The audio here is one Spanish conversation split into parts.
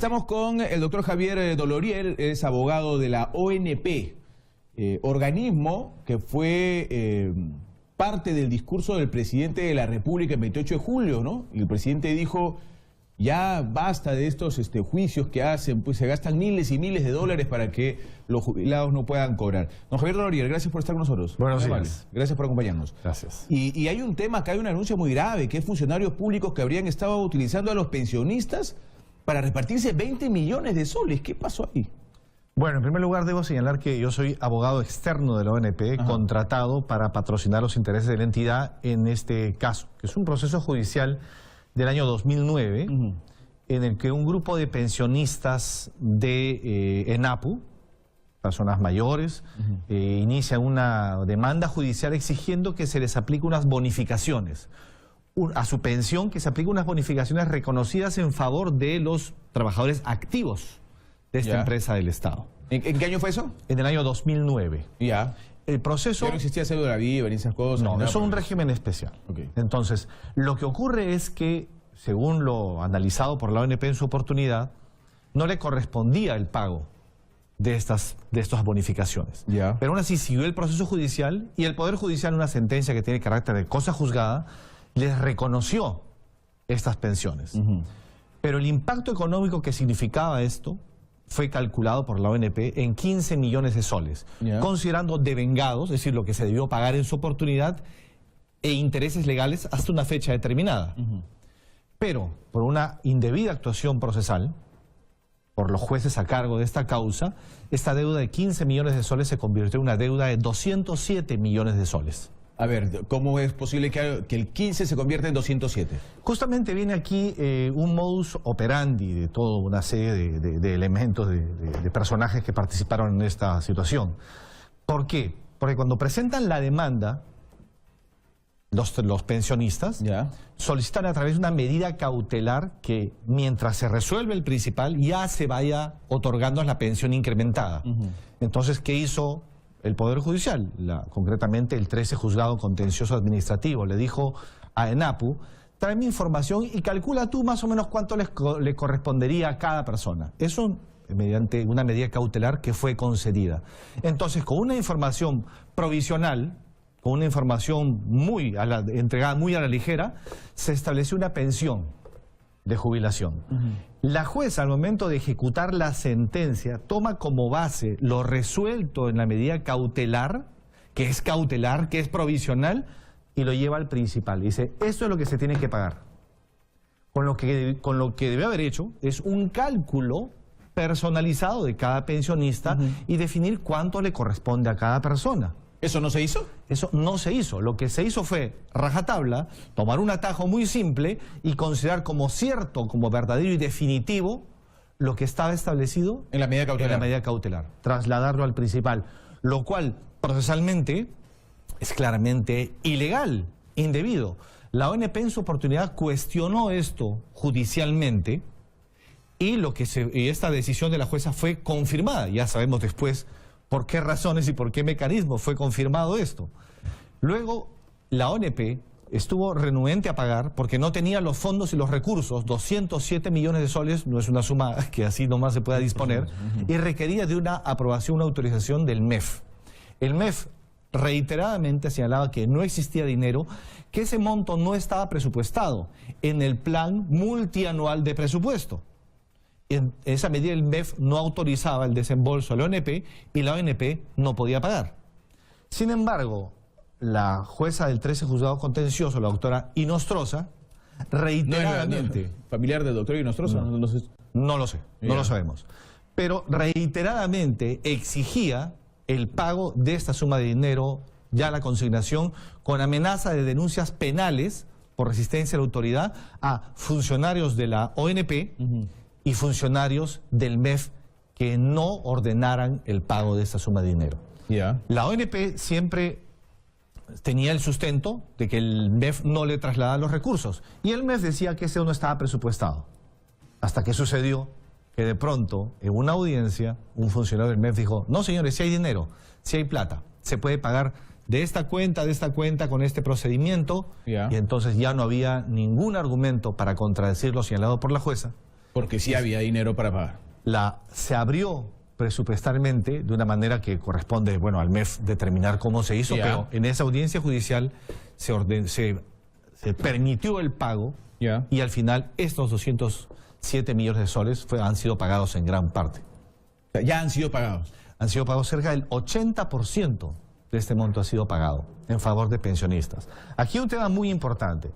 Estamos con el doctor Javier Doloriel, es abogado de la ONP, organismo que fue parte del discurso del presidente de la República el 28 de julio, ¿no? Y el presidente dijo, ya basta de estos juicios que hacen, pues se gastan miles y miles de dólares para que los jubilados no puedan cobrar. Don Javier Doloriel, gracias por estar con nosotros. Buenos días. Vale. Gracias por acompañarnos. Gracias. Y hay un tema, que hay una denuncia muy grave, que es funcionarios públicos que habrían estado utilizando a los pensionistas para repartirse 20 millones de soles. ¿Qué pasó ahí? Bueno, en primer lugar debo señalar que yo soy abogado externo de la ONP, contratado para patrocinar los intereses de la entidad en este caso, que es un proceso judicial del año 2009, en el que un grupo de pensionistas de ENAPU, personas mayores, inicia una demanda judicial exigiendo que se les aplique unas bonificaciones a su pensión, que se aplique unas bonificaciones reconocidas en favor de los trabajadores activos de esta empresa del Estado. ¿En qué año fue eso? En el año 2009. Ya. El proceso... Ya no existía cédula viva ni esas cosas. No, eso es un régimen especial. Entonces, lo que ocurre es que, según lo analizado por la ONP en su oportunidad, no le correspondía el pago de estas bonificaciones. Pero aún así siguió el proceso judicial y el Poder Judicial, en una sentencia que tiene carácter de cosa juzgada, les reconoció estas pensiones. Pero el impacto económico que significaba esto fue calculado por la ONP en 15 millones de soles, considerando devengados, es decir, lo que se debió pagar en su oportunidad, e intereses legales hasta una fecha determinada. Pero, por una indebida actuación procesal, por los jueces a cargo de esta causa, esta deuda de 15 millones de soles se convirtió en una deuda de 207 millones de soles. A ver, ¿cómo es posible que el 15 se convierta en 207? Justamente viene aquí un modus operandi de toda una serie de elementos, de personajes que participaron en esta situación. ¿Por qué? Porque cuando presentan la demanda, los pensionistas solicitan a través de una medida cautelar que, mientras se resuelve el principal, ya se vaya otorgando la pensión incrementada. Entonces, ¿qué hizo el Poder Judicial? Concretamente el 13 Juzgado Contencioso Administrativo le dijo a ENAPU, tráeme información y calcula tú más o menos cuánto le correspondería a cada persona. Eso mediante una medida cautelar que fue concedida. Entonces, con una información provisional, con una información entregada muy a la ligera, se estableció una pensión de jubilación. La jueza, al momento de ejecutar la sentencia, toma como base lo resuelto en la medida cautelar, que es provisional, y lo lleva al principal. Dice, esto es lo que se tiene que pagar. Con lo que debe haber hecho es un cálculo personalizado de cada pensionista y definir cuánto le corresponde a cada persona. ¿Eso no se hizo? Eso no se hizo. Lo que se hizo fue, rajatabla, tomar un atajo muy simple y considerar como cierto, como verdadero y definitivo lo que estaba establecido en la medida cautelar. Trasladarlo al principal, lo cual procesalmente es claramente ilegal, indebido. La ONP en su oportunidad cuestionó esto judicialmente y esta decisión de la jueza fue confirmada. Ya sabemos después por qué razones y por qué mecanismo fue confirmado esto. Luego, la ONP estuvo renuente a pagar porque no tenía los fondos y los recursos. 207 millones de soles no es una suma que así nomás se pueda disponer, y requería de una aprobación, una autorización del MEF. El MEF reiteradamente señalaba que no existía dinero, que ese monto no estaba presupuestado en el plan multianual de presupuesto. En esa medida el MEF no autorizaba el desembolso a la ONP y la ONP no podía pagar. Sin embargo, la jueza del 13 Juzgado Contencioso, la doctora Inostroza, reiteradamente... ¿Familiar del doctor Inostroza? No lo sé, no lo sabemos. Pero reiteradamente exigía el pago de esta suma de dinero, ya la consignación, con amenaza de denuncias penales por resistencia a la autoridad a funcionarios de la ONP y funcionarios del MEF que no ordenaran el pago de esta suma de dinero. La ONP siempre tenía el sustento de que el MEF no le trasladaba los recursos, y el MEF decía que ese no estaba presupuestado. Hasta que sucedió que de pronto, en una audiencia, un funcionario del MEF dijo, no señores, si hay dinero, si hay plata, se puede pagar de esta cuenta, con este procedimiento, y entonces ya no había ningún argumento para contradecir lo señalado por la jueza, Porque sí había dinero para pagar. Se abrió presupuestalmente de una manera que corresponde, bueno, al MEF determinar cómo se hizo, pero en esa audiencia judicial se permitió el pago y al final estos 207 millones de soles han sido pagados en gran parte. O sea, ya han sido pagados. Han sido pagados cerca del 80% de este monto ha sido pagado en favor de pensionistas. Aquí un tema muy importante.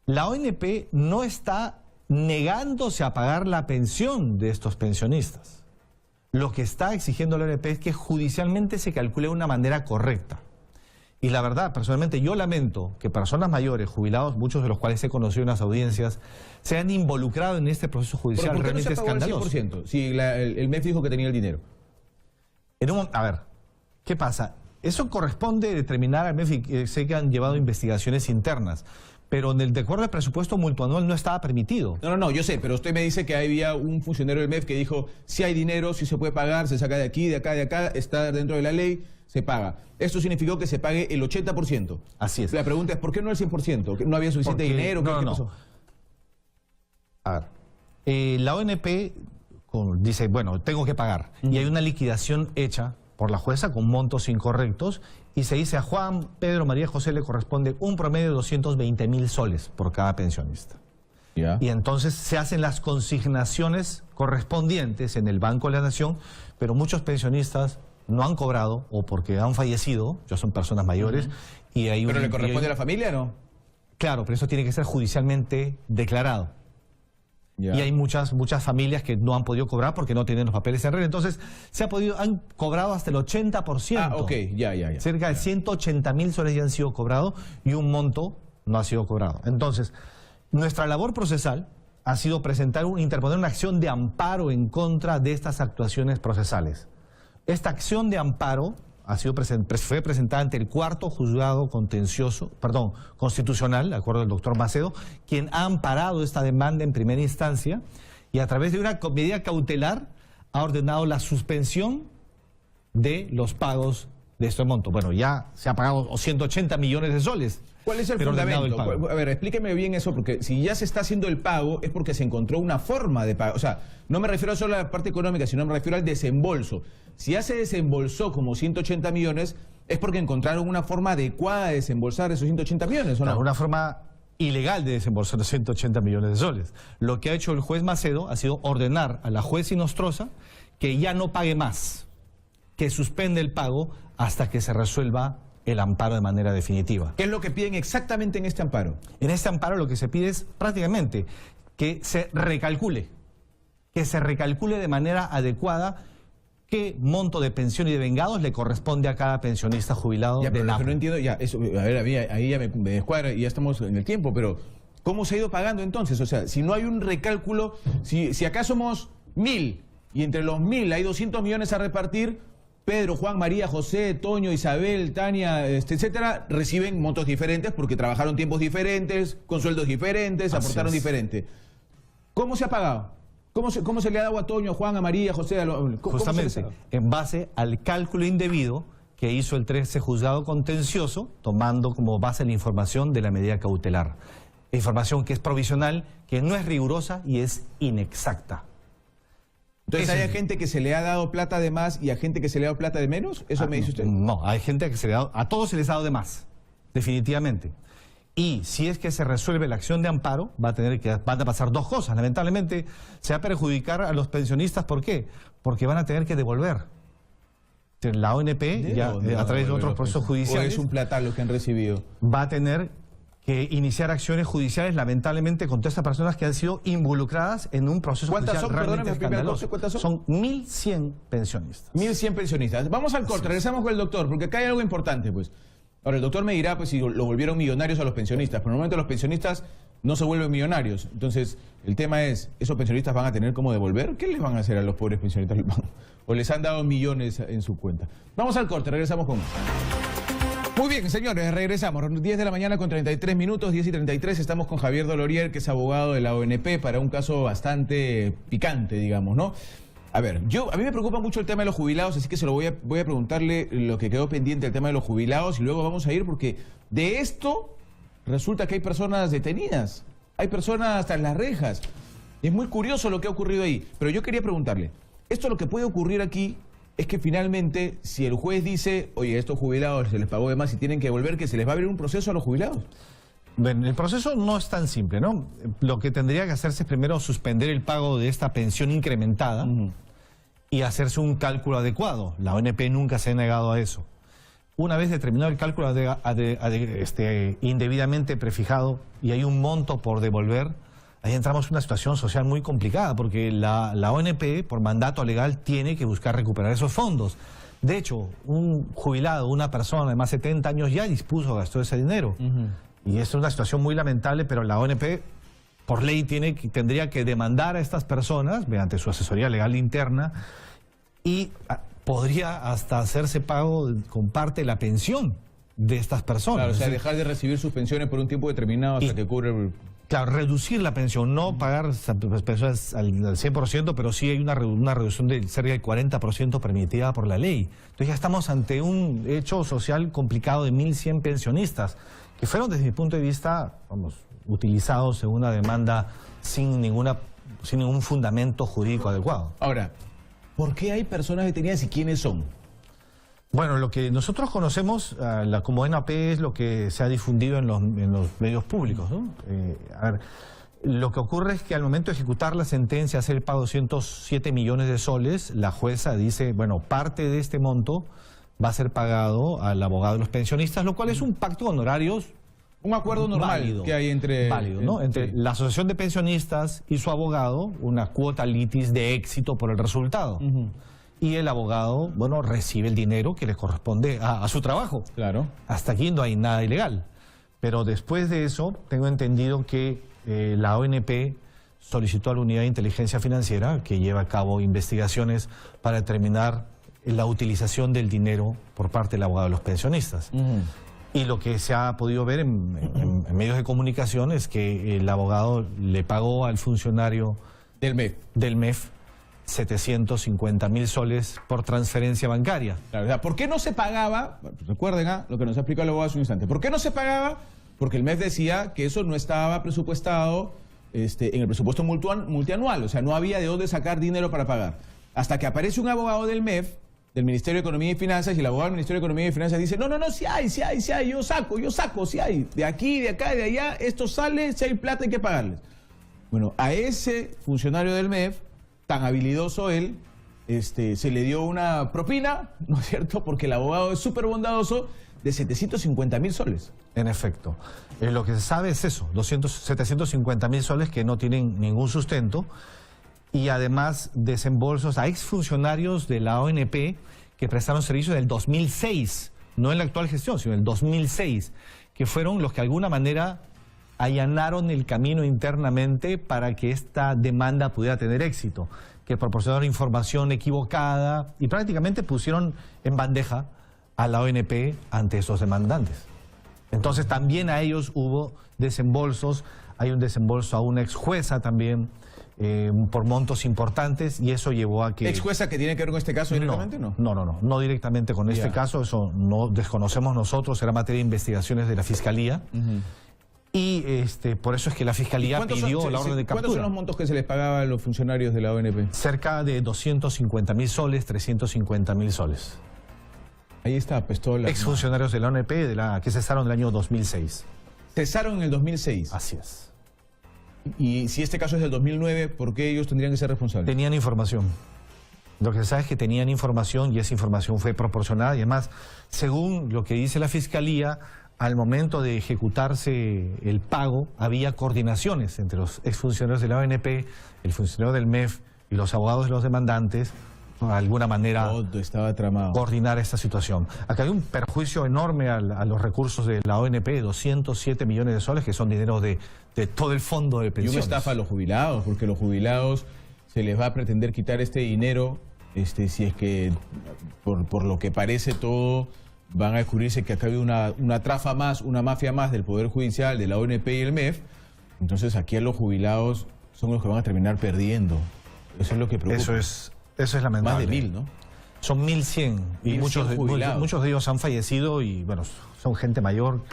La ONP no está negándose a pagar la pensión de estos pensionistas. Lo que está exigiendo la ONP es que judicialmente se calcule de una manera correcta. Y la verdad, personalmente, yo lamento que personas mayores, jubilados, muchos de los cuales he conocido en las audiencias, se han involucrado en este proceso judicial realmente escandaloso. ¿Por qué no se pagó el 100%? Si el MEF dijo que tenía el dinero. A ver, ¿qué pasa? Eso corresponde determinar al MEF, y sé que han llevado investigaciones internas, pero en el de acuerdo al presupuesto multianual no estaba permitido. No, yo sé, pero usted me dice que había un funcionario del MEF que dijo, si hay dinero, si se puede pagar, se saca de aquí, de acá, está dentro de la ley, se paga. Esto significó que se pague el 80%. Así es. La pregunta es, ¿por qué no el 100%? ¿No había suficiente dinero? ¿Qué pasó? A ver, la ONP dice, bueno, tengo que pagar. Y hay una liquidación hecha por la jueza con montos incorrectos y se dice a Juan, Pedro, María José le corresponde un promedio de 220.000 soles por cada pensionista. Y entonces se hacen las consignaciones correspondientes en el Banco de la Nación, pero muchos pensionistas no han cobrado o porque han fallecido, ya son personas mayores. Y hay ¿Pero le corresponde a la familia, no? Claro, pero eso tiene que ser judicialmente declarado. Y hay muchas familias que no han podido cobrar porque no tienen los papeles en regla. Entonces, han cobrado hasta el 80%. Ah, ok, ya. Cerca de 180.000 soles ya han sido cobrados y un monto no ha sido cobrado. Entonces, nuestra labor procesal ha sido interponer una acción de amparo en contra de estas actuaciones procesales. Esta acción de amparo fue presentada ante el cuarto juzgado constitucional, de acuerdo al doctor Macedo, quien ha amparado esta demanda en primera instancia y a través de una medida cautelar ha ordenado la suspensión de los pagos de este monto. Bueno, ya se ha pagado 180 millones de soles. ¿Cuál es el fundamento? A ver, explíqueme bien eso, porque si ya se está haciendo el pago es porque se encontró una forma de pago. O sea, no me refiero solo a la parte económica, sino me refiero al desembolso. Si ya se desembolsó como 180 millones, es porque encontraron una forma adecuada de desembolsar esos 180 millones, ¿o no? Una forma ilegal de desembolsar los 180 millones de soles. Lo que ha hecho el juez Macedo ha sido ordenar a la juez Inostroza que ya no pague más, que suspende el pago hasta que se resuelva el amparo de manera definitiva. ¿Qué es lo que piden exactamente en este amparo? En este amparo lo que se pide es prácticamente que se recalcule de manera adecuada qué monto de pensión y de vengados le corresponde a cada pensionista jubilado de NAPO. No entiendo, eso, a ver, ahí ya me descuadra y ya estamos en el tiempo, pero ¿cómo se ha ido pagando entonces? O sea, si no hay un recálculo, si acá somos 1.000 y entre los 1.000 hay 200 millones a repartir, Pedro, Juan, María, José, Toño, Isabel, Tania, etcétera, reciben montos diferentes porque trabajaron tiempos diferentes, con sueldos diferentes, aportaron diferente. ¿Cómo se ha pagado? ¿Cómo se le ha dado a Toño, a Juan, a María, a José? Justamente, en base al cálculo indebido que hizo el 13 juzgado contencioso, tomando como base la información de la medida cautelar. Información que es provisional, que no es rigurosa y es inexacta. Entonces, ¿hay gente que se le ha dado plata de más y a gente que se le ha dado plata de menos? ¿Eso me dice usted? No, hay gente que se le ha dado, a todos se les ha dado de más, definitivamente. Y si es que se resuelve la acción de amparo, van a pasar dos cosas. Lamentablemente, se va a perjudicar a los pensionistas. ¿Por qué? Porque van a tener que devolver. La ONP, a través de otros procesos judiciales, ¿o es un platal lo que han recibido? Va a tener que iniciar acciones judiciales, lamentablemente, contra estas personas que han sido involucradas en un proceso judicial realmente escandaloso. ¿Cuántas son? Son 1.100 pensionistas. 1.100 pensionistas. Vamos al corte, regresamos con el doctor, porque acá hay algo importante, pues. Ahora, el doctor me dirá, pues, si lo volvieron millonarios a los pensionistas. Pero normalmente los pensionistas no se vuelven millonarios. Entonces, el tema es, ¿esos pensionistas van a tener cómo devolver? ¿Qué les van a hacer a los pobres pensionistas? ¿O les han dado millones en su cuenta? Vamos al corte, regresamos con... Muy bien, señores, regresamos. 10 de la mañana con 33 minutos, 10 y 33. Estamos con Javier Dolorier, que es abogado de la ONP, para un caso bastante picante, digamos, ¿no? A ver, a mí me preocupa mucho el tema de los jubilados, así que voy a preguntarle lo que quedó pendiente, el tema de los jubilados, y luego vamos a ir, porque de esto resulta que hay personas detenidas, hay personas hasta en las rejas. Es muy curioso lo que ha ocurrido ahí, pero yo quería preguntarle, esto lo que puede ocurrir aquí es que finalmente, si el juez dice, oye, a estos jubilados se les pagó de más y tienen que devolver, que se les va a abrir un proceso a los jubilados. Bueno, el proceso no es tan simple, ¿no? Lo que tendría que hacerse es primero suspender el pago de esta pensión incrementada y hacerse un cálculo adecuado. La ONP nunca se ha negado a eso. Una vez determinado el cálculo indebidamente prefijado y hay un monto por devolver, ahí entramos en una situación social muy complicada porque la ONP, por mandato legal, tiene que buscar recuperar esos fondos. De hecho, un jubilado, una persona de más de 70 años ya dispuso, gastó ese dinero. Y es una situación muy lamentable, pero la ONP, por ley, tendría que demandar a estas personas mediante su asesoría legal interna y podría hasta hacerse pago con parte de la pensión de estas personas. Claro, o sea, dejar de recibir sus pensiones por un tiempo determinado hasta que cubre el... Claro, reducir la pensión, no pagar las pensiones al 100%, pero sí hay una reducción de cerca del 40% permitida por la ley. Entonces ya estamos ante un hecho social complicado de 1.100 pensionistas, que fueron desde mi punto de vista, utilizados en una demanda sin ningún fundamento jurídico adecuado. Ahora, ¿por qué hay personas detenidas y quiénes son? Bueno, lo que nosotros conocemos como ONP es lo que se ha difundido en los medios públicos, ¿no? A ver, lo que ocurre es que al momento de ejecutar la sentencia, hacer el pago de 107 millones de soles, la jueza dice, bueno, parte de este monto va a ser pagado al abogado de los pensionistas, lo cual es un pacto de honorarios. Un acuerdo normal válido, que hay entre... Válido, ¿no? Entre la asociación de pensionistas y su abogado, una cuota litis de éxito por el resultado. Y el abogado, bueno, recibe el dinero que le corresponde a su trabajo. Claro. Hasta aquí no hay nada ilegal. Pero después de eso, tengo entendido que la ONP solicitó a la Unidad de Inteligencia Financiera, que lleva a cabo investigaciones para determinar la utilización del dinero por parte del abogado de los pensionistas. Y lo que se ha podido ver en medios de comunicación es que el abogado le pagó al funcionario del MEF 750.000 soles por transferencia bancaria. Claro, o sea, ¿por qué no se pagaba? Recuerden lo que nos ha explicado el abogado hace un instante. ¿Por qué no se pagaba? Porque el MEF decía que eso no estaba presupuestado en el presupuesto multianual. O sea, no había de dónde sacar dinero para pagar. Hasta que aparece un abogado del MEF, del Ministerio de Economía y Finanzas, y el abogado del Ministerio de Economía y Finanzas dice, no, sí hay, yo saco, sí hay. De aquí, de acá, de allá, esto sale, si hay plata hay que pagarles. Bueno, a ese funcionario del MEF, tan habilidoso él, se le dio una propina, ¿no es cierto? Porque el abogado es súper bondadoso, de 750.000 soles. En efecto. Lo que se sabe es eso, 750.000 soles que no tienen ningún sustento y además desembolsos a exfuncionarios de la ONP que prestaron servicio en el 2006, no en la actual gestión, sino en el 2006, que fueron los que de alguna manera allanaron el camino internamente para que esta demanda pudiera tener éxito, que proporcionaron información equivocada y prácticamente pusieron en bandeja a la ONP ante esos demandantes. Entonces también a ellos hubo desembolsos, hay un desembolso a una ex jueza también por montos importantes y eso llevó a que... ¿Ex jueza que tiene que ver con este caso directamente? No directamente con este caso, eso no desconocemos nosotros, era materia de investigaciones de la Fiscalía. Y por eso es que la Fiscalía pidió la orden de captura. ¿Cuántos son los montos que se les pagaba a los funcionarios de la ONP? Cerca de 250.000 soles, 350.000 soles. Ahí está, Pestola. Exfuncionarios de la ONP que cesaron en el año 2006. ¿Cesaron en el 2006? Así es. Y si este caso es del 2009, ¿por qué ellos tendrían que ser responsables? Tenían información. Lo que se sabe es que tenían información y esa información fue proporcionada y además, según lo que dice la Fiscalía, al momento de ejecutarse el pago, había coordinaciones entre los exfuncionarios de la ONP, el funcionario del MEF y los abogados de los demandantes, de alguna manera todo estaba tramado. Coordinar esta situación. Acá hay un perjuicio enorme a los recursos de la ONP, 207 millones de soles, que son dinero de todo el fondo de pensiones. Y una estafa a los jubilados, porque los jubilados se les va a pretender quitar este dinero, si es que, por lo que parece todo... van a descubrirse que acá hay una trafa más, una mafia más del Poder Judicial, de la ONP y el MEF. Entonces aquí a los jubilados son los que van a terminar perdiendo. Eso es lo que preocupa. Eso es lamentable. Más de 1.000, ¿no? Son 1.100 y muchos de ellos han fallecido y bueno, son gente mayor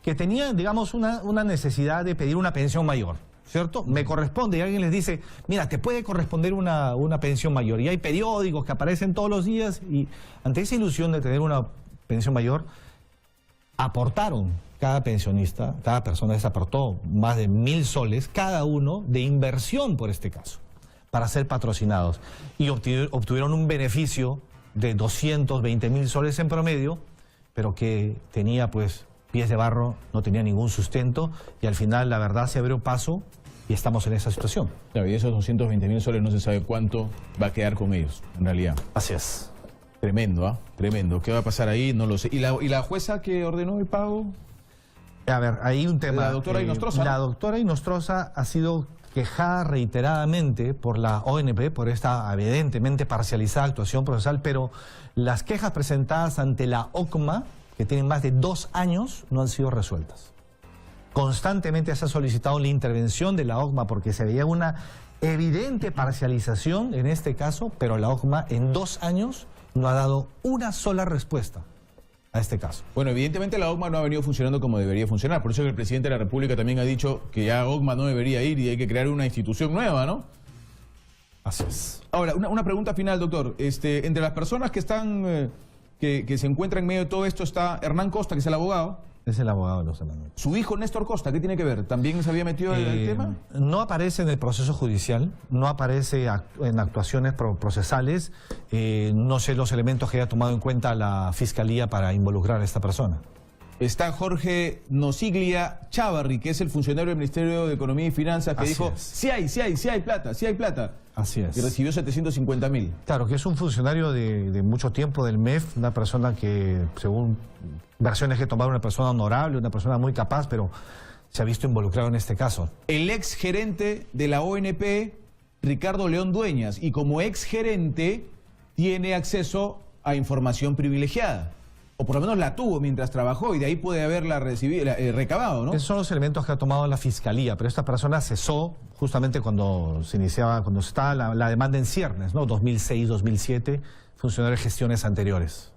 que tenía, digamos, una necesidad de pedir una pensión mayor. ¿cierto? Me corresponde, y alguien les dice, mira, te puede corresponder una pensión mayor. Y hay periódicos que aparecen todos los días, y ante esa ilusión de tener una pensión mayor, aportaron cada pensionista, cada persona les aportó más de 1.000 soles, cada uno, de inversión por este caso, para ser patrocinados. Y obtuvieron un beneficio de 220.000 soles en promedio, pero que tenía pues pies de barro, no tenía ningún sustento, y al final la verdad se abrió paso y estamos en esa situación. Claro, y esos 220.000 soles no se sabe cuánto va a quedar con ellos, en realidad. Así es. Tremendo, ¿ah? Tremendo. ¿Qué va a pasar ahí? No lo sé. ¿Y la jueza que ordenó el pago? A ver, hay un tema. La doctora Inostroza. La doctora Inostroza ha sido quejada reiteradamente por la ONP, por esta evidentemente parcializada actuación procesal, pero las quejas presentadas ante la OCMA, que tienen más de 2 años, no han sido resueltas. Constantemente se ha solicitado la intervención de la OCMA porque se veía una evidente parcialización en este caso, pero la OCMA en 2 años no ha dado una sola respuesta a este caso. Bueno, evidentemente la OCMA no ha venido funcionando como debería funcionar. Por eso que el presidente de la República también ha dicho que ya OCMA no debería ir y hay que crear una institución nueva, ¿no? Así es. Ahora, una pregunta final, doctor. Entre las personas que están, que se encuentran en medio de todo esto está Hernán Costa, que es el abogado. Es el abogado de los hermanos. Su hijo Néstor Costa, ¿qué tiene que ver? ¿También se había metido en el tema? No aparece en el proceso judicial, no aparece en actuaciones procesales. No sé los elementos que haya tomado en cuenta la Fiscalía para involucrar a esta persona. Está Jorge Nosiglia Chávarri, que es el funcionario del Ministerio de Economía y Finanzas, que Así dijo, es. sí hay plata. Así es. Y recibió 750.000. Claro, que es un funcionario de mucho tiempo del MEF, una persona que, según versiones que tomaron, una persona honorable, una persona muy capaz, pero se ha visto involucrado en este caso. El ex gerente de la ONP, Ricardo León Dueñas, y como ex gerente tiene acceso a información privilegiada. O por lo menos la tuvo mientras trabajó y de ahí puede haberla recabado, ¿no? Esos son los elementos que ha tomado la Fiscalía, pero esta persona cesó justamente cuando se iniciaba, cuando estaba la demanda en ciernes, ¿no? 2006, 2007, funcionario de gestiones anteriores.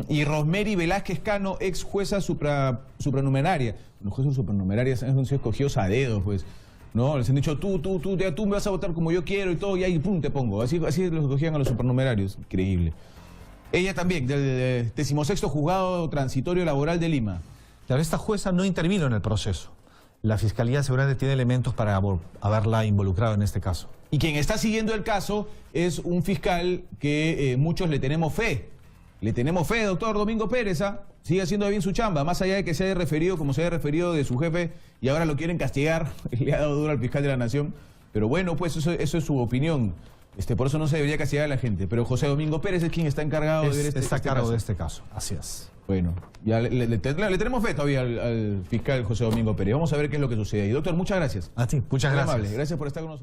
Y Rosemary Velázquez Cano, ex jueza supranumeraria. Los jueces supranumerarias han sido escogidos a dedo, pues. No, les han dicho, tú me vas a votar como yo quiero y todo, y ahí pum, te pongo. Así los escogían a los supranumerarios. Increíble. Ella también, del 16º Juzgado Transitorio Laboral de Lima. Claro, esta jueza no intervino en el proceso. La Fiscalía seguramente tiene elementos para haberla involucrado en este caso. Y quien está siguiendo el caso es un fiscal que muchos le tenemos fe. Le tenemos fe, doctor Domingo Pérez, ¿ah? Sigue haciendo bien su chamba, más allá de que se haya referido como se haya referido de su jefe y ahora lo quieren castigar, le ha dado duro al fiscal de la Nación. Pero bueno, pues eso es su opinión. Por eso no se debería castigar a la gente. Pero José Domingo Pérez es quien está encargado de ver está a cargo caso. de este caso, así es. Bueno, ya le tenemos fe todavía al fiscal José Domingo Pérez. Vamos a ver qué es lo que sucede ahí. Doctor, muchas gracias. A ti, muchas gracias. Amable. Gracias por estar con nosotros.